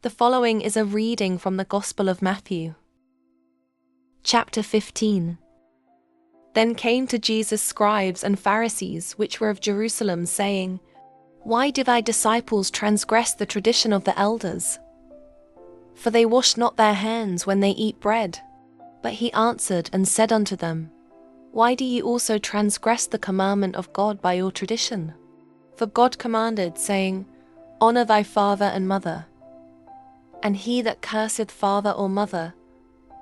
The following is a reading from the Gospel of Matthew. Chapter 15. Then came to Jesus scribes and Pharisees which were of Jerusalem, saying, Why do thy disciples transgress the tradition of the elders? For they wash not their hands when they eat bread. But he answered and said unto them, Why do ye also transgress the commandment of God by your tradition? For God commanded, saying, Honour thy father and mother. And he that curseth father or mother,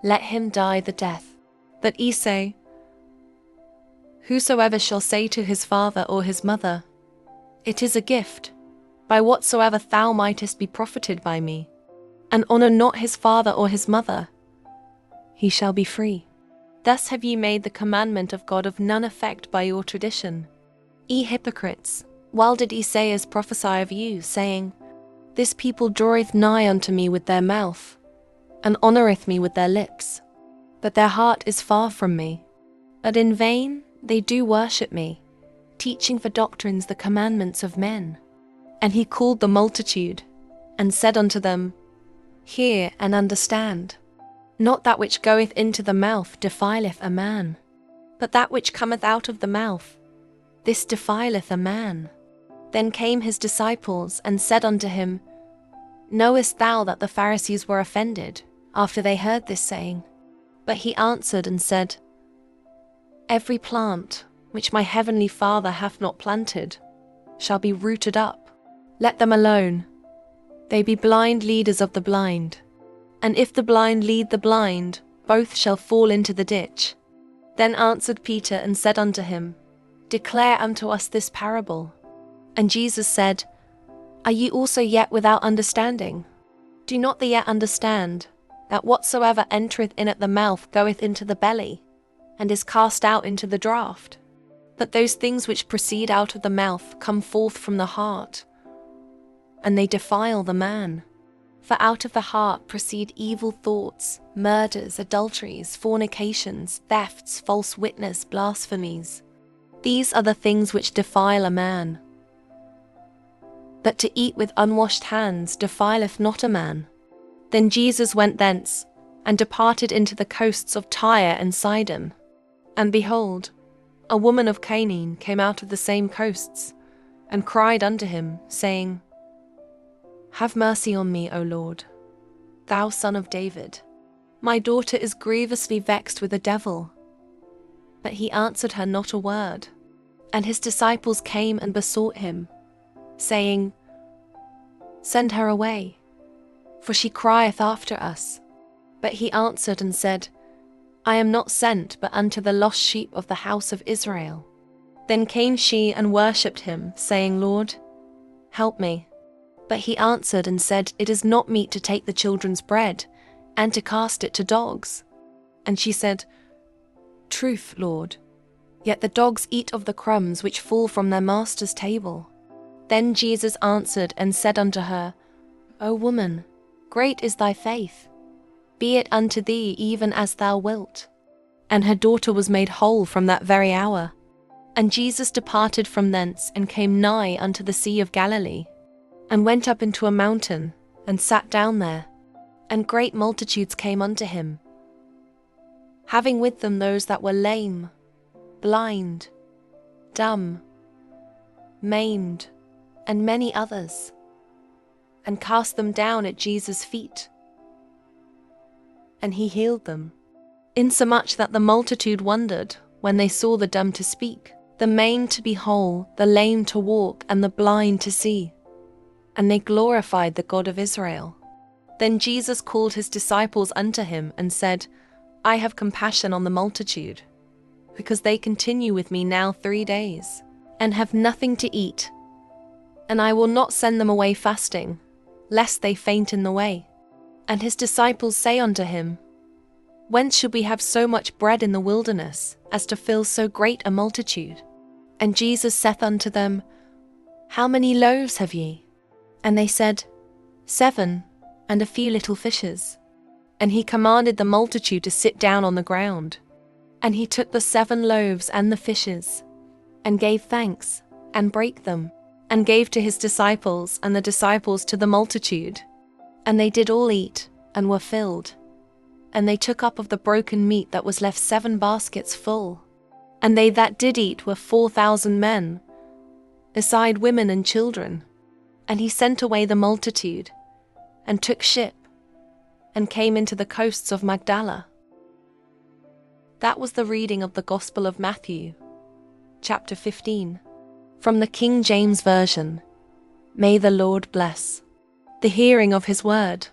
let him die the death. But ye say, Whosoever shall say to his father or his mother, It is a gift, by whatsoever thou mightest be profited by me, and honour not his father or his mother, he shall be free. Thus have ye made the commandment of God of none effect by your tradition. Ye hypocrites, well did Esaias prophesy of you, saying, This people draweth nigh unto me with their mouth, and honoureth me with their lips, but their heart is far from me. But in vain they do worship me, teaching for doctrines the commandments of men. And he called the multitude, and said unto them, Hear and understand. Not that which goeth into the mouth defileth a man, but that which cometh out of the mouth, this defileth a man. Then came his disciples, and said unto him, Knowest thou that the Pharisees were offended, after they heard this saying? But he answered and said, Every plant, which my heavenly Father hath not planted, shall be rooted up. Let them alone. They be blind leaders of the blind. And if the blind lead the blind, both shall fall into the ditch. Then answered Peter and said unto him, Declare unto us this parable. And Jesus said, Are ye also yet without understanding? Do not they yet understand, that whatsoever entereth in at the mouth goeth into the belly, and is cast out into the draught? But those things which proceed out of the mouth come forth from the heart, and they defile the man. For out of the heart proceed evil thoughts, murders, adulteries, fornications, thefts, false witness, blasphemies. These are the things which defile a man. But to eat with unwashed hands defileth not a man. Then Jesus went thence, and departed into the coasts of Tyre and Sidon. And behold, a woman of Canaan came out of the same coasts, and cried unto him, saying, Have mercy on me, O Lord, thou Son of David. My daughter is grievously vexed with a devil. But he answered her not a word. And his disciples came and besought him, saying, Send her away, for she crieth after us. But he answered and said, I am not sent but unto the lost sheep of the house of Israel. Then came she and worshipped him, saying, Lord, help me. But he answered and said, It is not meet to take the children's bread, and to cast it to dogs. And she said, Truth, Lord, yet the dogs eat of the crumbs which fall from their master's table. Then Jesus answered and said unto her, O woman, great is thy faith. Be it unto thee even as thou wilt. And her daughter was made whole from that very hour. And Jesus departed from thence, and came nigh unto the sea of Galilee, and went up into a mountain, and sat down there. And great multitudes came unto him, having with them those that were lame, blind, dumb, maimed, and many others, and cast them down at Jesus' feet. And he healed them, insomuch that the multitude wondered when they saw the dumb to speak, the maimed to be whole, the lame to walk, and the blind to see. And they glorified the God of Israel. Then Jesus called his disciples unto him, and said, I have compassion on the multitude, because they continue with me now 3 days, and have nothing to eat. And I will not send them away fasting, lest they faint in the way. And his disciples say unto him, Whence should we have so much bread in the wilderness, as to fill so great a multitude? And Jesus saith unto them, How many loaves have ye? And they said, 7, and a few little fishes. And he commanded the multitude to sit down on the ground. And he took the 7 loaves and the fishes, and gave thanks, and brake them, and gave to his disciples, and the disciples to the multitude. And they did all eat, and were filled. And they took up of the broken meat that was left 7 baskets full. And they that did eat were 4,000 men, beside women and children. And he sent away the multitude, and took ship, and came into the coasts of Magdala. That was the reading of the Gospel of Matthew, chapter 15. From the King James Version. May the Lord bless the hearing of his word.